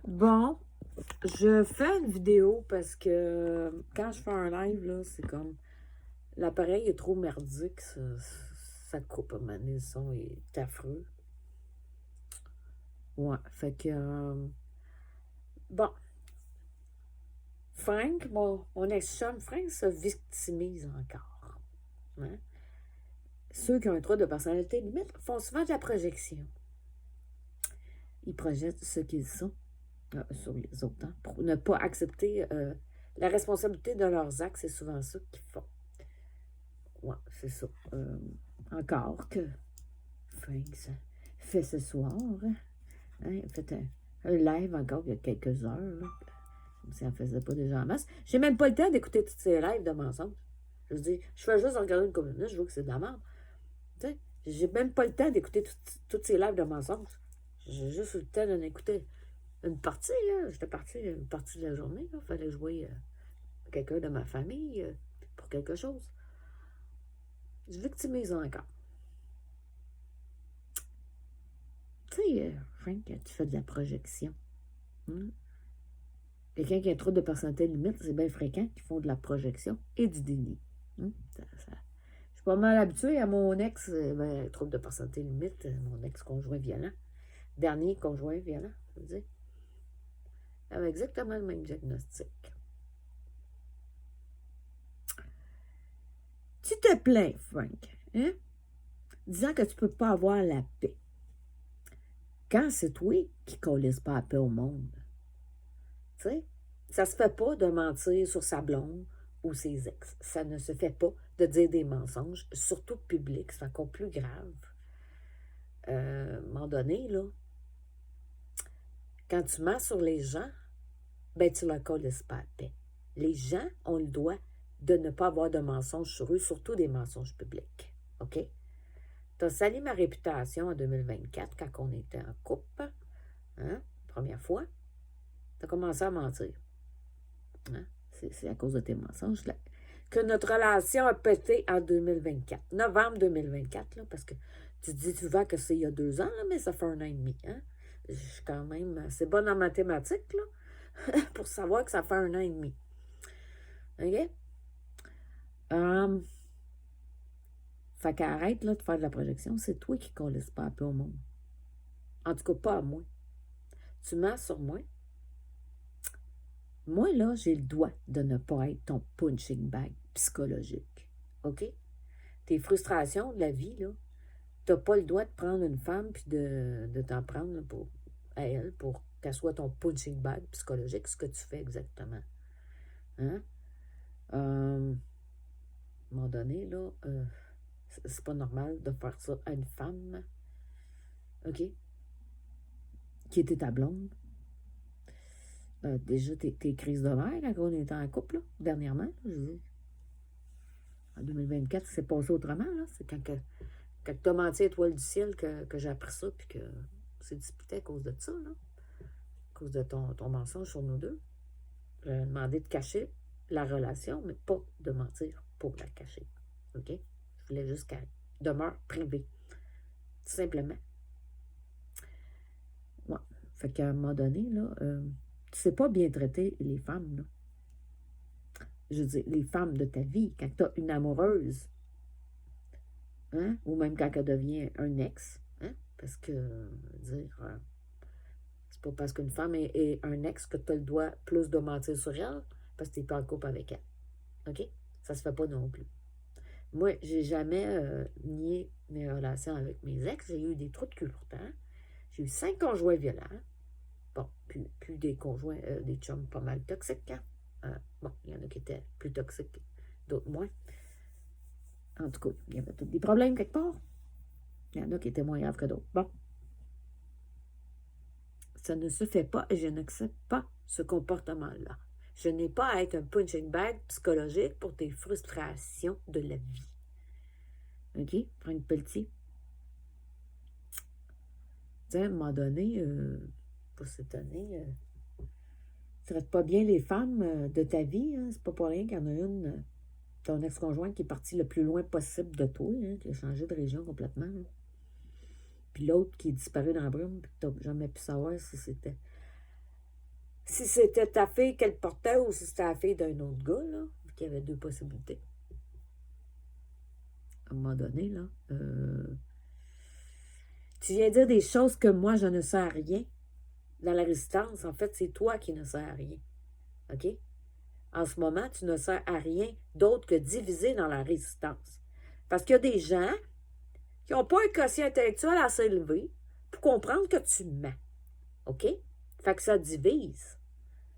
Bon, je fais une vidéo parce que quand je fais un live, là, c'est comme l'appareil est trop merdique, ça coupe à un moment donné, le son est affreux. Ouais, fait que bon, Frank, mon ex-chum, Frank se victimise encore. Hein? Ceux qui ont un trouble de personnalité limite font souvent de la projection. Ils projettent ce qu'ils sont sur les autres, hein, pour ne pas accepter la responsabilité de leurs actes. C'est souvent ça qu'ils font. Ouais, c'est ça. Encore que Frank fait ce soir. Hein, il a fait un live encore il y a quelques heures. Là, comme si elle ne faisait pas déjà en masse. J'ai même pas le temps d'écouter tous ces lives de mensonges. Je veux dire, je fais juste regarder une communiste, je vois que c'est de la merde. Tu sais, j'ai même pas le temps d'écouter tous ces lives de mensonges. J'ai juste eu le temps d'en écouter une partie. J'étais partie une partie de la journée. Il fallait jouer quelqu'un de ma famille pour quelque chose. Je victimise encore. Tu sais, Frank, tu fais de la projection. Hein? Quelqu'un qui a trop de personnalité limite, c'est bien fréquent qu'ils font de la projection et du déni. Hein? Je suis pas mal habituée à mon ex, trouble de personnalité limite, mon ex-conjoint violent. Dernier conjoint violent, je veux dire. Avait exactement le même diagnostic. Tu te plains, Frank, hein? Disant que tu peux pas avoir la paix. Quand c'est toi qui colisse pas la paix au monde. Tu sais, ça se fait pas de mentir sur sa blonde ou ses ex. Ça ne se fait pas de dire des mensonges, surtout public, c'est encore plus grave. À un moment donné, là, quand tu mens sur les gens, ben tu leur colles pas la paix. Les gens ont le droit de ne pas avoir de mensonges sur eux, surtout des mensonges publics. OK? Tu as sali ma réputation en 2024 quand on était en couple, hein, première fois. Tu as commencé à mentir. Hein? C'est à cause de tes mensonges là, que notre relation a pété en 2024. Novembre 2024, là, parce que tu dis souvent que c'est il y a 2 ans, là, mais ça fait 1 an et demi. Hein? Je suis quand même assez bonne en mathématiques là, pour savoir que ça fait 1 an et demi. OK? Fait qu'arrête là, de faire de la projection. C'est toi qui ne laisse pas un peu au monde. En tout cas, pas à moi. Tu mens sur moi. Moi, là, j'ai le droit de ne pas être ton punching bag psychologique. OK? Tes frustrations de la vie, là, t'as pas le droit de prendre une femme puis de t'en prendre là, à elle pour qu'elle soit ton punching bag psychologique, ce que tu fais exactement. Hein? À un moment donné, là, c'est pas normal de faire ça à une femme, OK? Qui était ta blonde. Déjà, tes crises de nerfs quand on était en couple, là, dernièrement, je veux dire. En 2024, c'est passé autrement, là. C'est quand tu as menti à Étoile du ciel que j'ai appris ça, puis que c'est disputé à cause de ça, là. À cause de ton mensonge sur nous deux. J'ai demandé de cacher la relation, mais pas de mentir pour la cacher. OK? Je voulais juste qu'elle demeure privée. Tout simplement. Ouais. Fait qu'à un moment donné, là, tu sais pas bien traiter les femmes, là. Je veux dire, les femmes de ta vie, quand tu as une amoureuse, hein? Ou même quand elle devient un ex, hein? Parce que, dire, c'est pas parce qu'une femme est un ex que tu as le droit plus de mentir sur elle, parce que tu n'es pas en couple avec elle. OK? Ça se fait pas non plus. Moi, j'ai jamais nié mes relations avec mes ex. J'ai eu des trous de cul pourtant. J'ai eu 5 conjoints violents. Bon, plus des conjoints, des chums pas mal toxiques. Hein? Bon, il y en a qui étaient plus toxiques, d'autres moins. En tout cas, il y avait tous des problèmes quelque part. Il y en a qui étaient moins graves que d'autres. Bon. Ça ne se fait pas et je n'accepte pas ce comportement-là. Je n'ai pas à être un punching bag psychologique pour tes frustrations de la vie. OK? Frank Pelletier. Tu sais, à un moment donné, pas cette année, traite pas bien les femmes de ta vie. Hein? C'est pas pour rien qu'il y en a une, ton ex-conjointe qui est partie le plus loin possible de toi, hein, qui a changé de région complètement. Là. Puis l'autre qui est disparu dans la brume, puis tu n'as jamais pu savoir si c'était Si c'était ta fille qu'elle portait ou si c'était la fille d'un autre gars, là, qu'il y avait deux possibilités. À un moment donné, là, tu viens dire des choses que moi, je ne sais à rien. Dans la résistance, en fait, c'est toi qui ne sais à rien. OK? En ce moment, tu ne sers à rien d'autre que diviser dans la résistance. Parce qu'il y a des gens qui n'ont pas un quotient intellectuel assez élevé pour comprendre que tu mens. OK? Fait que ça divise.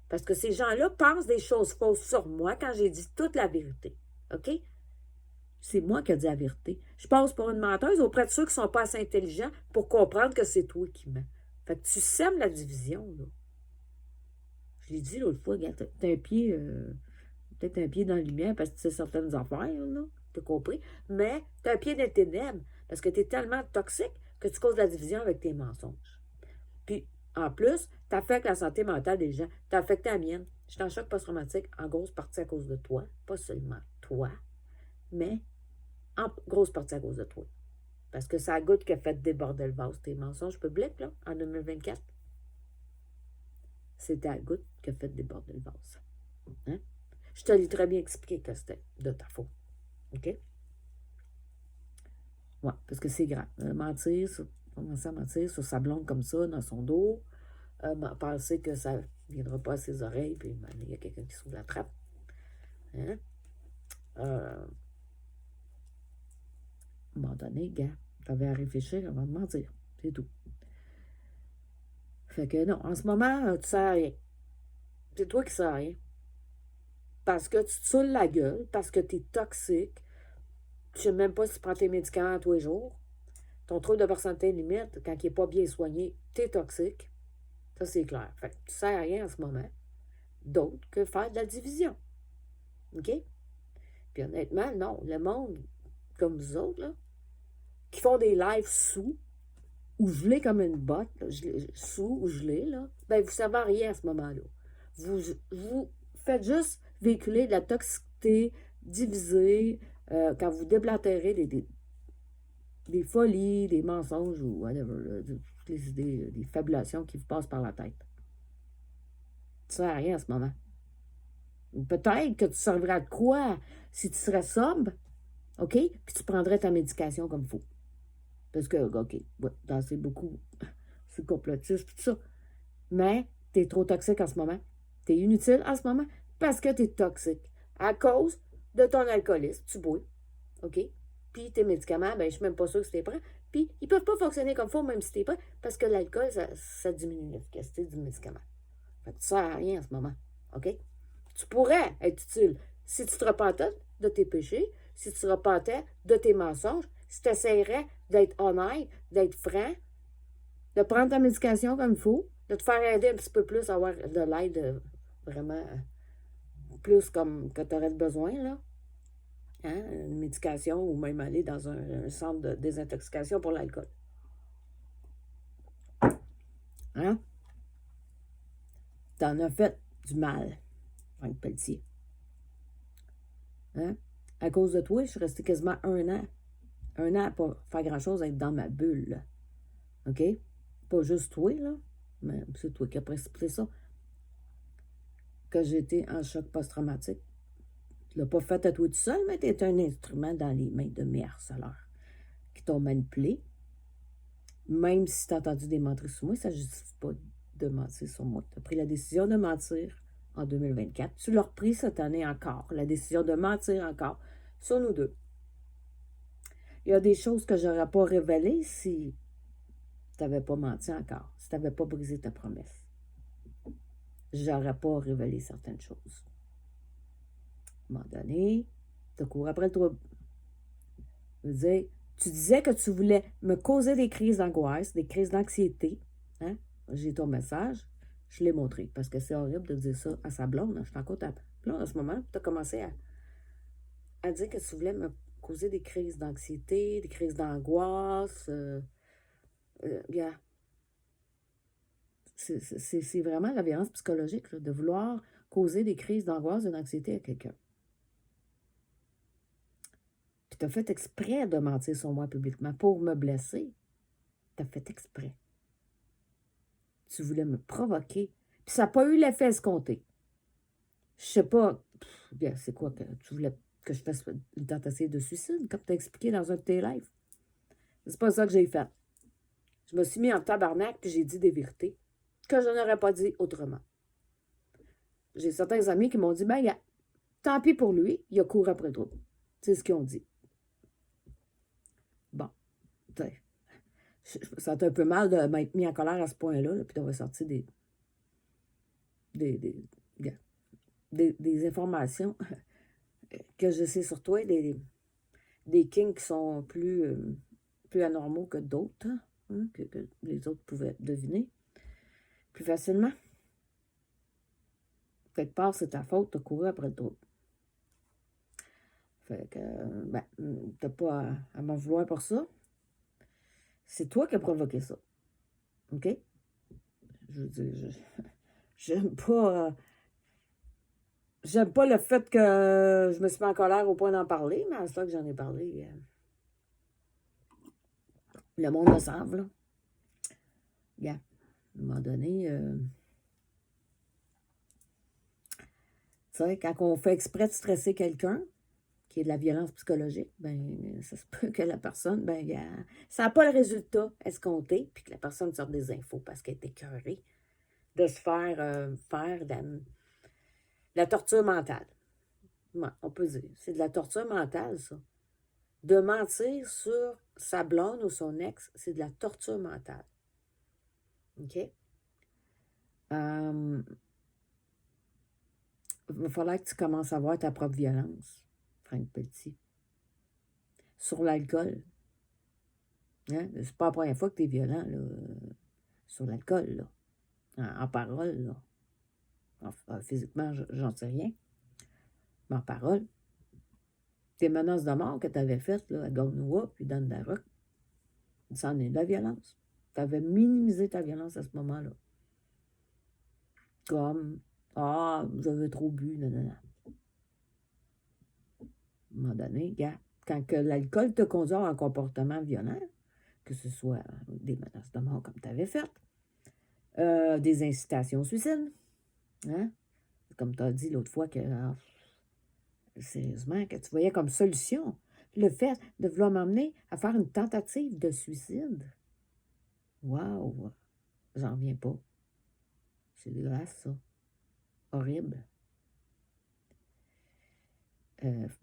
Parce que ces gens-là pensent des choses fausses sur moi quand j'ai dit toute la vérité. OK? C'est moi qui ai dit la vérité. Je passe pour une menteuse auprès de ceux qui ne sont pas assez intelligents pour comprendre que c'est toi qui mens. Fait que tu sèmes la division, là. Je l'ai dit l'autre fois, regarde, t'as un pied, peut-être un pied dans la lumière parce que tu sais certaines affaires, là. T'as compris? Mais t'as un pied dans les ténèbres parce que t'es tellement toxique que tu causes la division avec tes mensonges. Puis, en plus, t'affectes la santé mentale des gens. T'as affecté la mienne. Je suis en choc post-traumatique en grosse partie à cause de toi. Pas seulement toi, mais en grosse partie à cause de toi. Parce que c'est la goutte qui a fait déborder le vase. Tes mensonges publics, là, en 2024, c'était la goutte qui a fait déborder le vase. Hein? Je te l'ai très bien expliqué que c'était de ta faute. OK? Ouais, parce que c'est grave. Commencer à mentir sur sa blonde comme ça, dans son dos, penser que ça ne viendra pas à ses oreilles, puis il y a quelqu'un qui s'ouvre la trappe. Hein? À un moment donné, gars, t'avais à réfléchir avant de mentir. C'est tout. Fait que non, en ce moment, tu sers à rien. C'est toi qui sers à rien. Parce que tu te saoules la gueule, parce que tu es toxique. Tu sais même pas si tu prends tes médicaments tous les jours. Ton trouble de personnalité limite, quand il n'est pas bien soigné, tu es toxique. Ça, c'est clair. Fait que tu ne sers à rien en ce moment d'autre que faire de la division. OK? Puis honnêtement, non. Le monde, comme vous autres, là, qui font des lives sous, ou gelés comme une botte, là, sous ou gelés, là, ben vous ne servez à rien à ce moment-là. Vous faites juste véhiculer de la toxicité, diviser, quand vous déblatérez des folies, des mensonges ou whatever, là, toutes les idées, des fabulations qui vous passent par la tête. Tu ne sers à rien en ce moment. Peut-être que tu servirais de quoi si tu serais sobre, OK? Puis tu prendrais ta médication comme il faut. Parce que, OK, ouais, c'est beaucoup, c'est complotiste, tout ça. Mais tu es trop toxique en ce moment. Tu es inutile en ce moment parce que tu es toxique. À cause de ton alcoolisme, tu bois, OK? Puis tes médicaments, ben je suis même pas sûre que tu les prends. Puis ils peuvent pas fonctionner comme il faut, même si tu les prends, parce que l'alcool, ça diminue l'efficacité du médicament. Fait que tu sers à rien en ce moment, OK? Tu pourrais être utile si tu te repentais de tes péchés, si tu te repentais de tes mensonges, si tu essaierais d'être honnête, d'être franc, de prendre ta médication comme il faut, de te faire aider un petit peu plus à avoir de l'aide vraiment plus comme que tu aurais besoin, là. Hein? Une médication ou même aller dans un centre de désintoxication pour l'alcool. Hein? T'en as fait du mal, Franck Pelletier. Hein? À cause de toi, je suis restée quasiment 1 an. 1 an pour faire grand-chose, à être dans ma bulle. OK? Pas juste toi, là, mais c'est toi qui as précipité ça. Que j'étais en choc post-traumatique. Tu l'as pas fait à toi tout seul, mais tu es un instrument dans les mains de mes harceleurs qui t'ont manipulé. Même si tu as entendu des menteries sur moi, ça ne justifie pas de mentir sur moi. Tu as pris la décision de mentir en 2024. Tu l'as repris cette année encore, la décision de mentir encore sur nous deux. Il y a des choses que je n'aurais pas révélées si tu n'avais pas menti encore, si tu n'avais pas brisé ta promesse. J'aurais pas révélé certaines choses. À un moment donné, tu cours après le trouble. Tu disais que tu voulais me causer des crises d'angoisse, des crises d'anxiété. Hein? J'ai ton message, je l'ai montré, parce que c'est horrible de dire ça à sa blonde. Je suis encore ta blonde en ce moment. Tu as commencé à dire que tu voulais me causer des crises d'anxiété, des crises d'angoisse. Yeah. C'est vraiment la violence psychologique là, de vouloir causer des crises d'angoisse et d'anxiété à quelqu'un. Puis tu as fait exprès de mentir sur moi publiquement pour me blesser. Tu as fait exprès. Tu voulais me provoquer. Puis ça n'a pas eu l'effet escompté. Je sais pas, bien, c'est quoi que tu voulais que je fasse une tentative de suicide, comme tu as expliqué dans un de tes lives. C'est pas ça que j'ai fait. Je me suis mis en tabarnak puis j'ai dit des vérités que je n'aurais pas dit autrement. J'ai certains amis qui m'ont dit, ben, tant pis pour lui, il a couru après toi. C'est ce qu'ils ont dit. Bon, je me sentais un peu mal de m'être mis en colère à ce point-là, là, puis d'avoir sorti des informations que je sais sur toi, des kings qui sont plus anormaux que d'autres, hein, que les autres pouvaient deviner plus facilement. Quelque part, c'est ta faute, t'as couru après d'autres. Fait que, ben, t'as pas à m'en vouloir pour ça. C'est toi qui as provoqué ça. OK? Je veux dire, j'aime pas... j'aime pas le fait que je me suis mis en colère au point d'en parler, mais à ce que j'en ai parlé, le monde le savent, là. Regarde, à un moment donné, tu sais, quand on fait exprès de stresser quelqu'un, qui est de la violence psychologique, ben ça se peut que la personne, ben ça n'a pas le résultat escompté, puis que la personne sorte des infos parce qu'elle est écœurée de se faire de la torture mentale. Ouais, on peut dire. C'est de la torture mentale, ça. De mentir sur sa blonde ou son ex, c'est de la torture mentale. OK? Il va falloir que tu commences à voir ta propre violence, Franck Petit. Sur l'alcool. Hein? C'est pas la première fois que tu es violent, là, sur l'alcool, là. En parole, là. Physiquement, j'en sais rien. Mais en parole, tes menaces de mort que tu avais faites là, à Gagnoua puis dans Darroch, ça en est de la violence. Tu avais minimisé ta violence à ce moment-là. Comme, j'avais trop bu, non. À un moment donné, gars, quand l'alcool te conduit à un comportement violent, que ce soit des menaces de mort comme tu avais fait, des incitations au suicide, hein? Comme tu as dit l'autre fois que, sérieusement, que tu voyais comme solution le fait de vouloir m'emmener à faire une tentative de suicide. Wow! J'en reviens pas. C'est dégueulasse, ça. Horrible.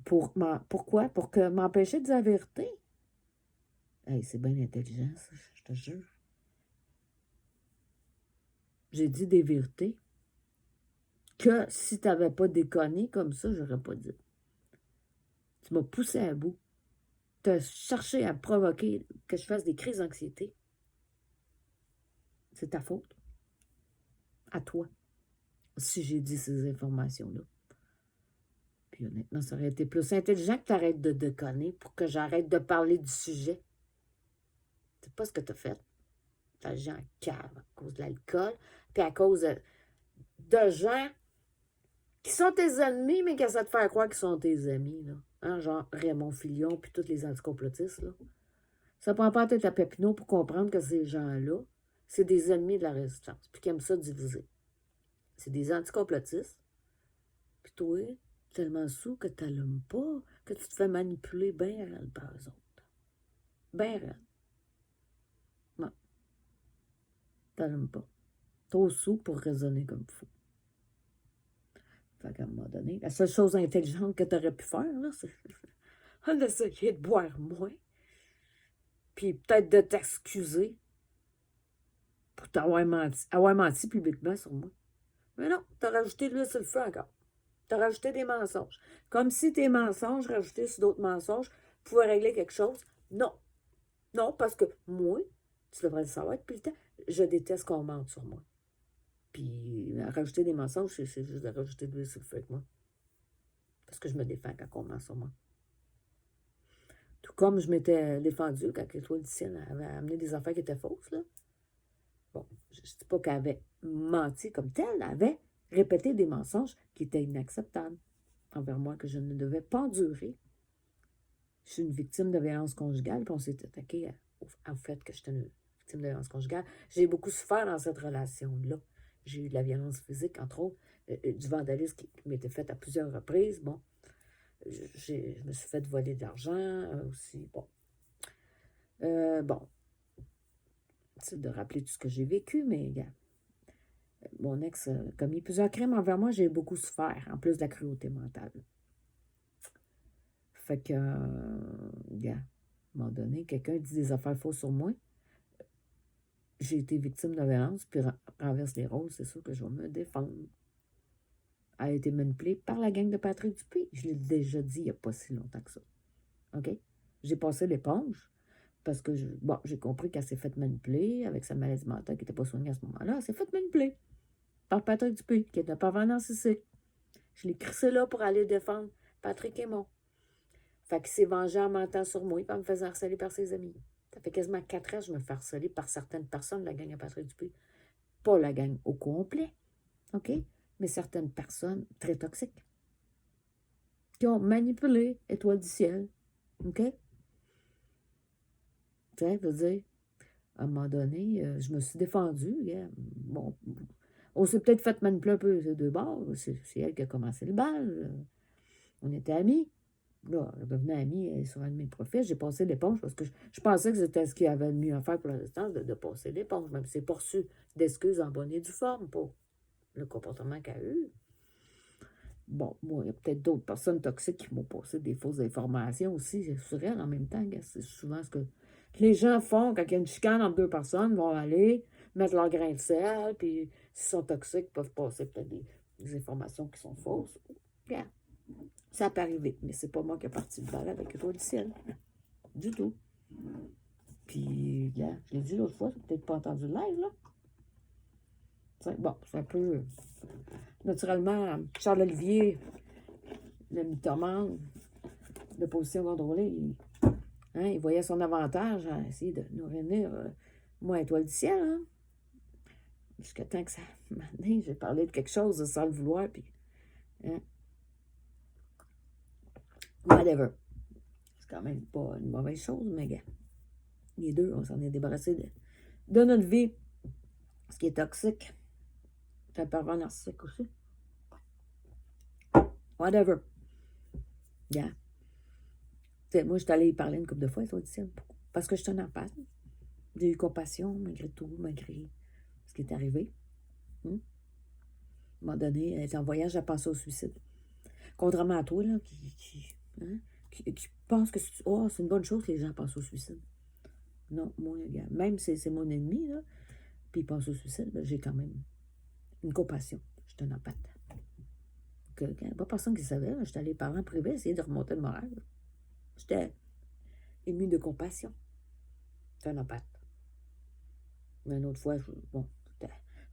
Pourquoi? Pour que m'empêcher de dire la vérité? Hey, c'est bien intelligent, ça, je te jure. J'ai dit des vérités que si tu n'avais pas déconné comme ça, j'aurais pas dit. Tu m'as poussé à bout. Tu as cherché à provoquer que je fasse des crises d'anxiété. C'est ta faute. À toi. Si j'ai dit ces informations-là. Puis honnêtement, ça aurait été plus intelligent que tu arrêtes de déconner pour que j'arrête de parler du sujet. C'est pas ce que tu as fait. Tu as agi en cave à cause de l'alcool, puis à cause de gens qui sont tes ennemis, mais qui essaient de faire croire qu'ils sont tes amis. Là. Hein, genre Raymond Filion, puis tous les anticomplotistes. Là. Ça prend pas la tête à Papineau pour comprendre que ces gens-là, c'est des ennemis de la résistance, puis qui aiment ça diviser. C'est des anticomplotistes. Puis toi, tellement sous que tu n'allumes pas, que tu te fais manipuler bien raide par eux autres. Bien raide. Non. Tu n'allumes pas. Trop sous pour raisonner comme il faut. Fait qu'à un moment donné, la seule chose intelligente que tu aurais pu faire, là, c'est d'essayer de boire moins. Puis peut-être de t'excuser pour t'avoir menti, avoir menti publiquement sur moi. Mais non, tu as rajouté de l'huile sur le feu encore. Tu as rajouté des mensonges. Comme si tes mensonges rajoutés sur d'autres mensonges pouvaient régler quelque chose. Non. Non, parce que moi, tu devrais le savoir depuis le temps, je déteste qu'on mente sur moi. Puis rajouter des mensonges, c'est juste de rajouter de l'huile sur le feu avec moi. Parce que je me défends quand on ment sur moi. Tout comme je m'étais défendue quand l'étoile du ciel avait amené des affaires qui étaient fausses, là. Bon, je ne dis pas qu'elle avait menti comme telle, elle avait répété des mensonges qui étaient inacceptables envers moi, que je ne devais pas endurer. Je suis une victime de violence conjugale, puis on s'est attaqué au fait que j'étais une victime de violence conjugale. J'ai beaucoup souffert dans cette relation-là. J'ai eu de la violence physique, entre autres, du vandalisme qui m'était fait à plusieurs reprises. Bon, je me suis fait voler de l'argent aussi. Bon. Bon, c'est de rappeler tout ce que j'ai vécu, mais regarde, mon ex a commis plusieurs crimes envers moi, j'ai beaucoup souffert, en plus de la cruauté mentale. Fait que, regarde, à un moment donné, quelqu'un dit des affaires fausses sur moi. J'ai été victime de violence, puis renverse les rôles, c'est sûr que je vais me défendre. Elle a été manipulée par la gang de Patrick Dupuis. Je l'ai déjà dit il n'y a pas si longtemps que ça. OK? J'ai passé l'éponge parce que, j'ai compris qu'elle s'est faite manipuler avec sa maladie mentale qui n'était pas soignée à ce moment-là. Elle s'est faite manipuler par Patrick Dupuis, qui est un pervers narcissique. Je l'ai crissé là pour aller défendre Patrick Aymon. Fait qu'il s'est vengé en mentant sur moi et en me faisant harceler par ses amis. Ça fait quasiment 4 ans que je me fais harceler par certaines personnes de la gang à Patrick Dupuis. Pas la gang au complet, OK? Mais certaines personnes très toxiques qui ont manipulé Étoile du ciel, OK? Tu sais, je veux dire, à un moment donné, je me suis défendue. Yeah. Bon, on s'est peut-être fait manipuler un peu ces deux bords. C'est elle qui a commencé le bal. On était amis. Là, je devenais amie sur un de mes profils. J'ai passé l'éponge parce que je pensais que c'était ce qu'il y avait de mieux à faire pour l'instant, de passer l'éponge. Même si c'est pas reçu d'excuses en bonne et due forme pour le comportement qu'elle a eu. Bon, moi, il y a peut-être d'autres personnes toxiques qui m'ont passé des fausses informations aussi sur elle en même temps. C'est souvent ce que les gens font quand il y a une chicane entre deux personnes, vont aller mettre leur grain de sel, puis s'ils sont toxiques, ils peuvent passer peut-être des informations qui sont fausses. Bien, ça peut arriver, mais c'est pas moi qui ai parti le bal avec Étoile du ciel. Du tout. Puis, bien, je l'ai dit l'autre fois, tu peut-être pas entendu le live, là. Bon, c'est un peu... Naturellement, Charles-Olivier, le mythomane, de position contrôlée, il voyait son avantage à essayer de nous réunir, moi, Étoile du ciel, hein? Jusqu'à temps que ça m'a donné, j'ai parlé de quelque chose sans le vouloir, puis... Hein? Whatever. C'est quand même pas une mauvaise chose, mais gars, les deux, on s'en est débarrassé de notre vie. Ce qui est toxique. C'est un pervers narcissique aussi. Whatever. Yeah. Moi, je suis allée y parler une couple de fois, Étoile du ciel. Parce que je suis un empathe. J'ai eu compassion, malgré tout, malgré ce qui est arrivé. À un moment donné, elle était en voyage, elle pensait au suicide. Contrairement à toi, là, qui pense que c'est une bonne chose que les gens pensent au suicide. Non, moi, même si c'est mon ennemi, là, puis il pense au suicide, ben, j'ai quand même une compassion. Je suis un empathe. Il n'y a pas personne qui savait. J'étais allée parler en privé, essayer de remonter le moral. J'étais émue de compassion. Je suis un empathe. Mais une autre fois,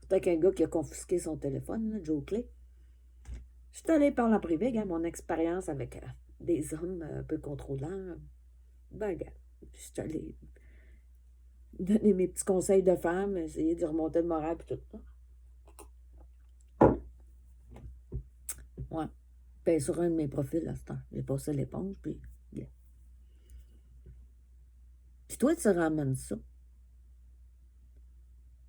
c'était qu'un gars qui a confisqué son téléphone, là, Joe Clay. Je suis allée parler en privé, mon expérience avec des hommes un peu contrôlants. Ben, je suis allée donner mes petits conseils de femme, essayer de remonter le moral et tout ça. Ouais. Ben, sur un de mes profils, à ce temps, j'ai passé l'éponge, puis bien. Puis toi, tu ramènes ça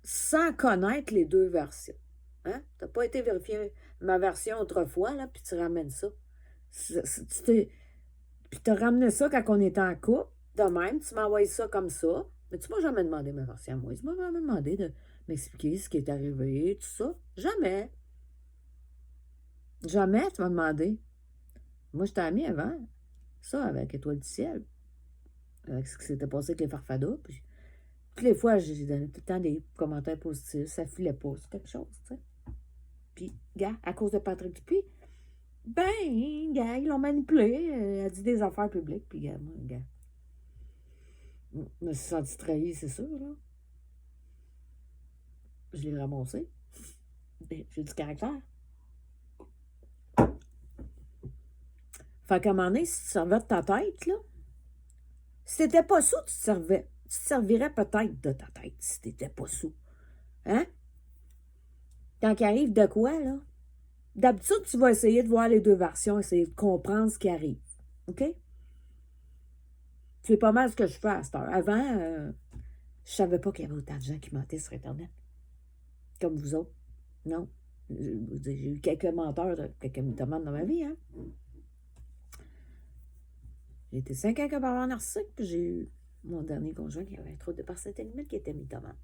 sans connaître les deux versions. Hein? Tu n'as pas été vérifier ma version autrefois, là, puis tu ramènes ça. Puis tu as ramené ça quand on était en couple. De même, tu m'as envoyé ça comme ça. Mais tu m'as jamais demandé ma version à moi. Tu m'as jamais demandé de m'expliquer ce qui est arrivé, tout ça. Jamais. Jamais tu m'as demandé. Moi, je t'ai mis avant. Ça, avec Étoile du ciel. Avec ce qui s'était passé avec les farfadas. Puis, toutes les fois, j'ai donné tout le temps des commentaires positifs. Ça filait pas. C'est quelque chose, tu sais. Puis, gars, à cause de Patrick Dupuis, ben, gars, ils l'ont manipulé. Elle a dit des affaires publiques. Puis, gars, moi, gars, je me suis senti trahi, c'est sûr, là. Je l'ai ramassé. Ben, j'ai du caractère. Fait qu'à un moment donné, si tu servais de ta tête, là, si t'étais pas sous, tu te servirais peut-être de ta tête si t'étais pas sous. Hein? Quand il arrive de quoi, là? D'habitude, tu vas essayer de voir les deux versions, essayer de comprendre ce qui arrive. OK? C'est pas mal ce que je fais à cette heure. Avant, je savais pas qu'il y avait autant de gens qui mentaient sur Internet. Comme vous autres. Non. J'ai eu quelques menteurs, quelques mythomanes dans ma vie, hein. J'ai été 5 ans comme parent narcissique, puis j'ai eu mon dernier conjoint qui avait un trouble de personnalité limite qui était mythomane.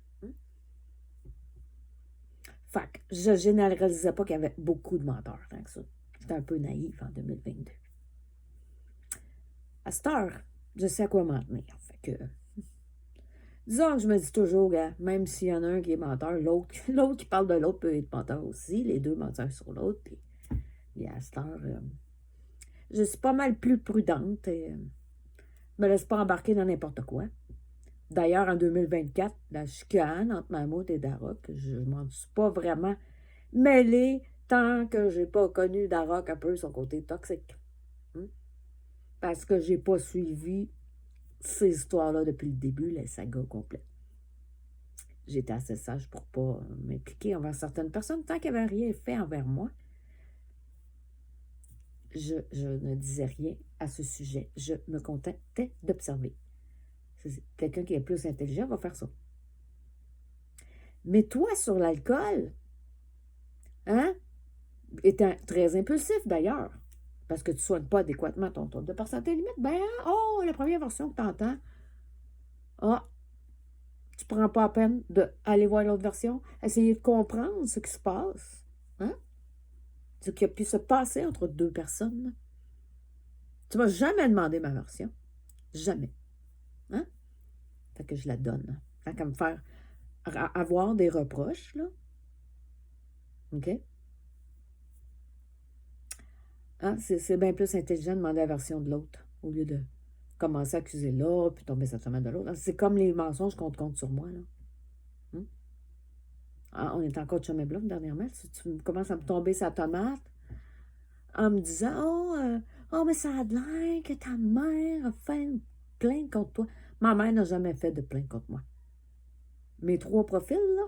Fait que je généralisais pas qu'il y avait beaucoup de menteurs tant que ça. J'étais un peu naïf en 2022. À cette heure, je sais à quoi m'en tenir. Fait que, disons que je me dis toujours, gars, même s'il y en a un qui est menteur, l'autre qui parle de l'autre peut être menteur aussi. Les deux menteurs sur l'autre. Puis à cette heure, je suis pas mal plus prudente et me laisse pas embarquer dans n'importe quoi. D'ailleurs, en 2024, la chicane entre Mahmoud et Darok, je m'en suis pas vraiment mêlée tant que j'ai pas connu Darok un peu son côté toxique. Parce que j'ai pas suivi ces histoires-là depuis le début, la saga complète. J'étais assez sage pour pas m'impliquer envers certaines personnes tant qu'ils n'avaient rien fait envers moi. Je ne disais rien à ce sujet. Je me contentais d'observer. Quelqu'un qui est plus intelligent va faire ça. Mais toi, sur l'alcool, hein, étant très impulsif d'ailleurs, parce que tu ne soignes pas adéquatement ton taux de personnalité limite, ben, oh, la première version que tu entends, ah, tu ne prends pas la peine d'aller voir l'autre version, essayer de comprendre ce qui se passe, hein, ce qui a pu se passer entre deux personnes. Tu ne m'as jamais demandé ma version. Jamais. Hein? Fait que je la donne. Fait qu'à me faire avoir des reproches, là. OK? Hein? C'est bien plus intelligent de demander la version de l'autre au lieu de commencer à accuser l'autre puis tomber sa tomate de l'autre. C'est comme les mensonges qu'on te compte sur moi, là. Ah, on est encore chum et blanc dernièrement. Si tu commences à me tomber sa tomate en me disant oh, mais ça a l'air que ta mère a fait une plainte contre toi. Ma mère n'a jamais fait de plainte contre moi. Mes 3 profils, là,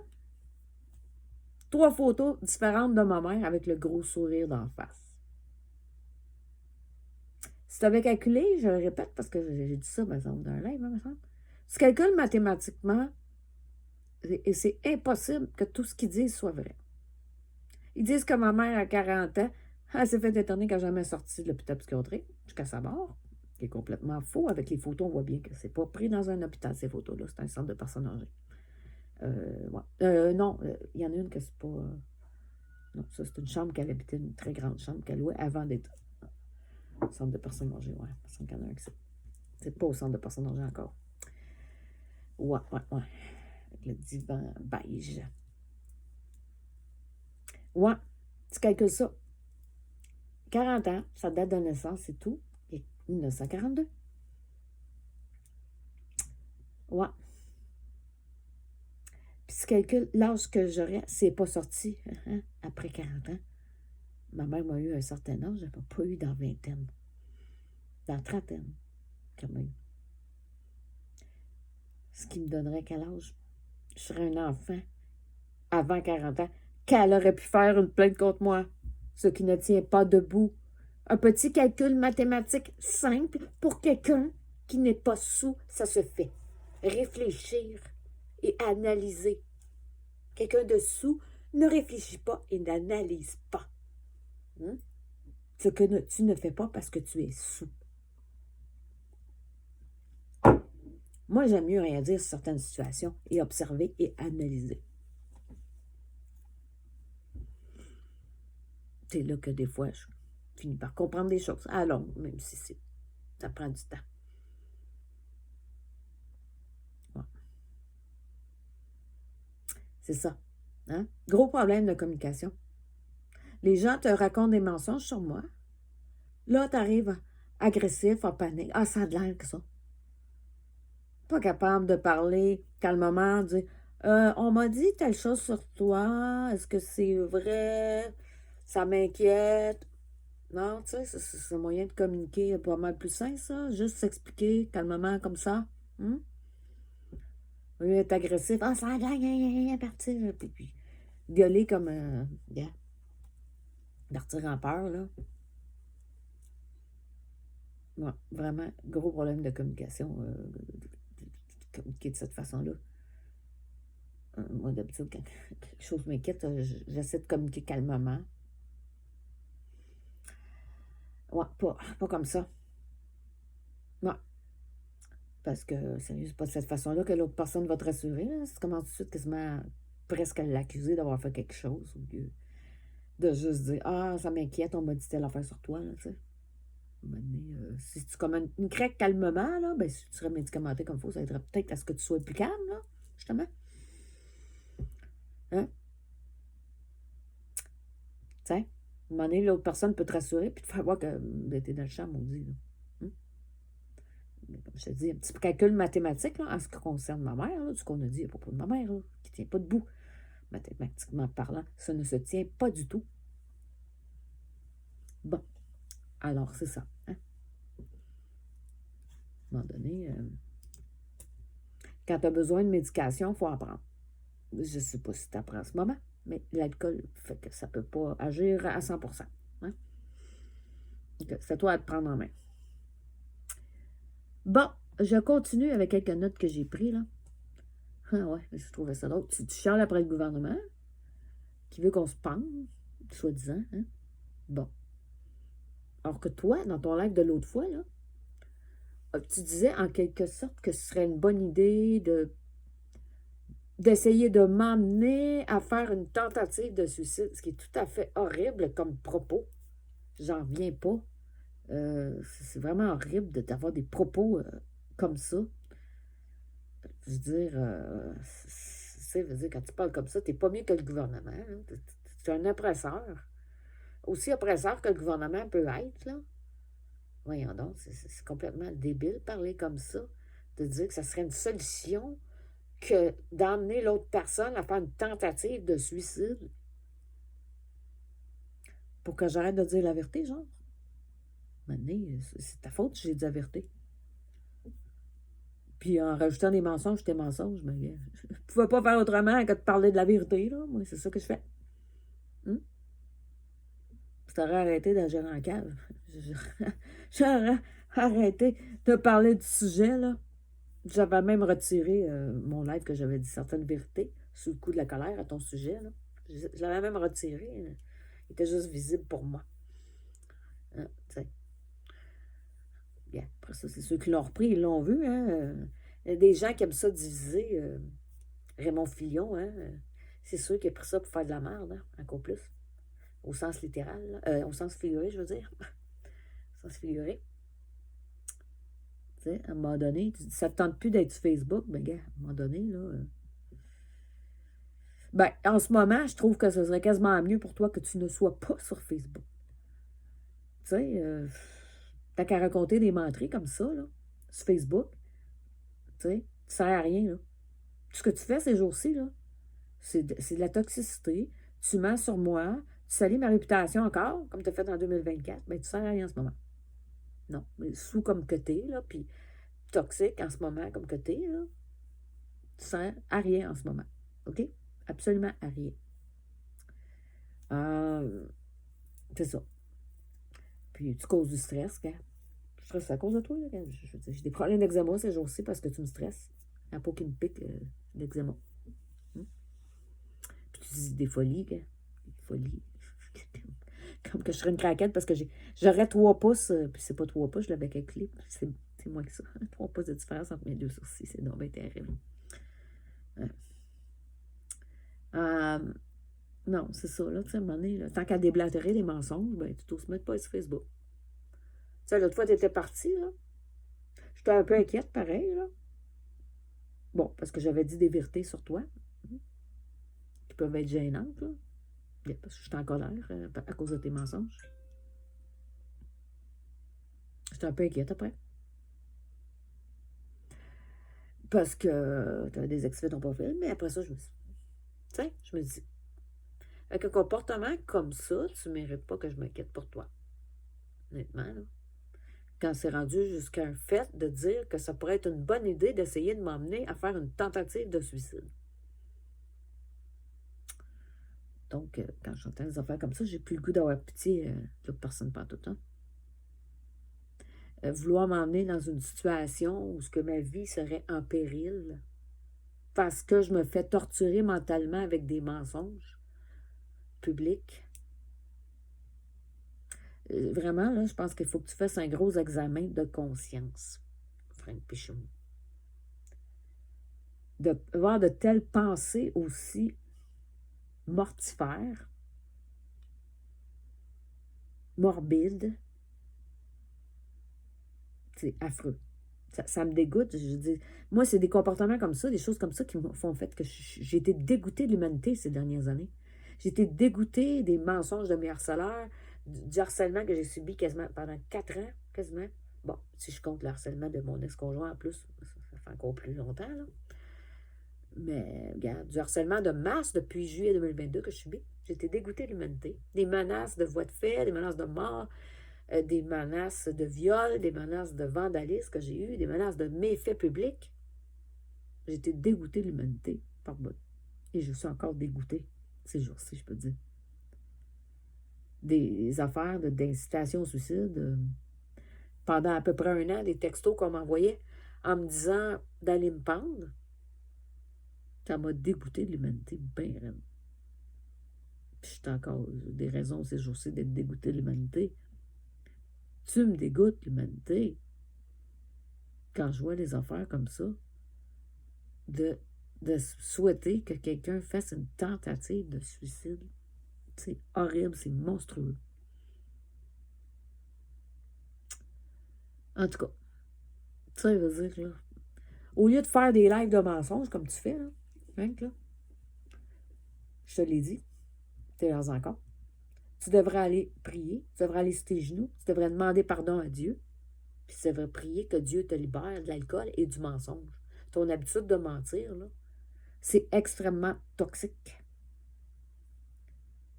3 photos différentes de ma mère avec le gros sourire d'en face. Si tu avais calculé, je le répète parce que j'ai dit ça, par exemple, dans un live, hein, me semble. Si tu calcules mathématiquement, et c'est impossible que tout ce qu'ils disent soit vrai. Ils disent que ma mère, à 40 ans, elle s'est fait détourner quand jamais sortie de l'hôpital psychiatrique jusqu'à sa mort, qui est complètement faux. Avec les photos, on voit bien que c'est pas pris dans un hôpital, ces photos-là. C'est un centre de personnes âgées. Ouais. Non, il y en a une que c'est pas... non, ça, c'est une chambre qu'elle habitait, une très grande chambre qu'elle louait avant d'être centre de personnes âgées. Ouais, parce qu'il y en a un que c'est pas au centre de personnes âgées encore. Ouais. Avec le divan beige. Ouais, tu calcules ça. 40 ans, sa date de naissance, c'est tout. Et 1942. Ouais. Puis tu calcules l'âge que j'aurais, c'est pas sorti après 40 ans. Ma mère m'a eu un certain âge, elle m'a pas eu dans vingtaine. Dans trentaine, quand même. Ce qui me donnerait quel âge? Je serais un enfant avant 40 ans qu'elle aurait pu faire une plainte contre moi. Ce qui ne tient pas debout. Un petit calcul mathématique simple pour quelqu'un qui n'est pas sous, ça se fait. Réfléchir et analyser. Quelqu'un de sous ne réfléchit pas et n'analyse pas. Ce que tu ne fais pas parce que tu es sous. Moi, j'aime mieux rien dire sur certaines situations et observer et analyser. C'est là que des fois, je finis par comprendre des choses à long, même si ça prend du temps. Ouais. C'est ça. Hein? Gros problème de communication. Les gens te racontent des mensonges sur moi. Là, tu arrives agressif, en panique. Ah, ça a de l'air que ça. Pas capable de parler calmement, dire on m'a dit telle chose sur toi, est-ce que c'est vrai? Ça m'inquiète. Non, tu sais, c'est un moyen de communiquer pas mal plus simple, ça. Juste s'expliquer calmement comme ça. Au lieu d'être agressif, ah, ça a l'air, partir. Puis gueuler comme partir en peur, là. Ouais, vraiment, gros problème de communication, communiquer de cette façon-là. Moi, d'habitude, quand quelque chose m'inquiète, j'essaie de communiquer calmement. Ouais, pas comme ça. Ouais. Parce que, sérieux, c'est pas de cette façon-là que l'autre personne va te rassurer. Là. Tu commences tout de suite quasiment presque à l'accuser d'avoir fait quelque chose au lieu de juste dire ah, ça m'inquiète, on m'a dit telle affaire sur toi. Là, tu sais. Si tu communiquerais calmement, là, ben, si tu serais médicamenté comme il faut, ça aiderait peut-être à ce que tu sois plus calme, là, justement. Hein? Tu sais, à un moment donné, l'autre personne peut te rassurer puis te faire voir que t'es dans le champ, maudit. Là. Hum? Comme je te dis, un petit calcul mathématique là, en ce qui concerne ma mère, là, ce qu'on a dit à propos de ma mère, là, qui ne tient pas debout. Mathématiquement parlant, ça ne se tient pas du tout. Bon, alors c'est ça. Hein? À un moment donné, quand tu as besoin de médication, il faut en prendre. Je ne sais pas si tu apprends en ce moment, mais l'alcool fait que ça ne peut pas agir à 100%. Hein? Donc, c'est à toi de te prendre en main. Bon, je continue avec quelques notes que j'ai prises, là. Ah ouais, je trouvais ça drôle. Tu chiales après le gouvernement, qui veut qu'on se pende, soi-disant, hein? Bon. Alors que toi, dans ton live de l'autre fois, là, tu disais en quelque sorte que ce serait une bonne idée d'essayer de m'emmener à faire une tentative de suicide, ce qui est tout à fait horrible comme propos. J'en reviens pas. C'est vraiment horrible d'avoir des propos comme ça. Je veux dire, quand tu parles comme ça, t'es pas mieux que le gouvernement. Hein? Tu es un oppresseur. Aussi oppresseur que le gouvernement peut être, là. Voyons donc, c'est complètement débile parler comme ça, de dire que ça serait une solution que d'emmener l'autre personne à faire une tentative de suicide pour que j'arrête de dire la vérité, genre. Maintenant, c'est ta faute si j'ai dit la vérité. Puis en rajoutant des mensonges, tes mensonges, mais je ne pouvais pas faire autrement que de parler de la vérité, là. Moi, c'est ça que je fais. Je t'aurais arrêté d'agir en cave. J'aurais arrêté de parler du sujet, là. J'avais même retiré mon live que j'avais dit certaines vérités sous le coup de la colère à ton sujet, là. Je l'avais même retiré. Il était juste visible pour moi. Hein, bien, après ça, c'est ceux qui l'ont repris, ils l'ont vu. Hein? Il y a des gens qui aiment ça diviser. Raymond Fillon, hein? C'est sûr qu'il a pris ça pour faire de la merde, hein? Encore plus. Au sens littéral, au sens figuré, je veux dire. Au sens figuré. Tu sais, à un moment donné, ça ne te tente plus d'être sur Facebook, mais gars, à un moment donné, là. Ben, en ce moment, je trouve que ce serait quasiment mieux pour toi que tu ne sois pas sur Facebook. Tu sais, t'as qu'à raconter des menteries comme ça, là, sur Facebook. Tu sais, tu sers à rien, là. Tout ce que tu fais ces jours-ci, là, c'est de la toxicité. Tu mens sur moi, tu salis ma réputation encore, comme tu as fait en 2024, ben tu sers à rien en ce moment. Non, mais sous comme que t'es, là, puis toxique en ce moment comme que t'es, là, tu sers à rien en ce moment. OK? Absolument à rien. C'est ça. Puis tu causes du stress, gars. Je stresse à cause de toi, là, gars. J'ai des problèmes d'eczéma ces jours-ci parce que tu me stresses. La peau qui me pique, l'eczéma. Puis tu dis des folies, gars. Des folies. Comme que je serais une craquette parce que j'aurais 3 pouces, puis c'est pas 3 pouces, je l'avais calculé. C'est moins que ça. 3 pouces de différence entre mes deux sourcils. C'est donc bien terrible. Non, c'est ça, là, tu sais, à un moment donné, là, tant qu'à déblatérer des mensonges, ben, tu t'oses mettre pas sur Facebook. Tu sais, l'autre fois, tu étais partie, là. J'étais un peu inquiète, pareil, là. Bon, parce que j'avais dit des vérités sur toi, qui peuvent être gênantes, là. Bien, parce que j'étais en colère à cause de tes mensonges. J'étais un peu inquiète après. Parce que tu avais des extraits de ton profil, mais après ça, je me dis, tu sais, je me dis, avec un comportement comme ça, tu ne mérites pas que je m'inquiète pour toi. Honnêtement, là. Quand c'est rendu jusqu'à un fait de dire que ça pourrait être une bonne idée d'essayer de m'emmener à faire une tentative de suicide. Donc, quand j'entends des affaires comme ça, j'ai plus le goût d'avoir pitié de l'autre personne par tout le temps. Vouloir m'emmener dans une situation où ce que ma vie serait en péril, parce que je me fais torturer mentalement avec des mensonges publics. Vraiment, là, je pense qu'il faut que tu fasses un gros examen de conscience, Frank Pichon. Avoir de telles pensées aussi mortifères, morbides, c'est affreux. Ça me dégoûte. Je dis, moi, c'est des comportements comme ça, des choses comme ça qui me font fait que j'ai été dégoûtée de l'humanité ces dernières années. J'ai été dégoûtée des mensonges de mes harceleurs, du harcèlement que j'ai subi quasiment pendant 4 ans, quasiment. Bon, si je compte le harcèlement de mon ex-conjoint en plus, ça fait encore plus longtemps, là. Mais, regarde, du harcèlement de masse depuis juillet 2022 que je subis. J'ai été dégoûtée de l'humanité. Des menaces de voies de fait, des menaces de mort, des menaces de viol, des menaces de vandalisme que j'ai eues, des menaces de méfaits publics. J'ai été dégoûtée de l'humanité par bout. Et je suis encore dégoûtée ces jours-ci, je peux dire. Des affaires d'incitation au suicide. Pendant à peu près 1 an, des textos qu'on m'envoyait en me disant d'aller me pendre. Ça m'a dégoûté de l'humanité, bien raide. Puis j'ai encore des raisons ces jours-ci d'être dégoûté de l'humanité. Tu me dégoûtes, l'humanité. Quand je vois des affaires comme ça, de souhaiter que quelqu'un fasse une tentative de suicide, c'est horrible, c'est monstrueux. En tout cas, ça veut dire, là, au lieu de faire des lives de mensonges comme tu fais, là, Frank, là, je te l'ai dit, tu es là encore. Tu devrais aller prier, tu devrais aller sur tes genoux, tu devrais demander pardon à Dieu, puis tu devrais prier que Dieu te libère de l'alcool et du mensonge. Ton habitude de mentir, là, c'est extrêmement toxique.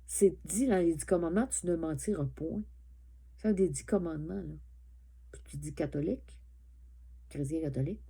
C'est dit dans les 10 commandements, tu ne mentiras point. C'est un des 10 commandements, là. Puis tu dis catholique, chrétien catholique.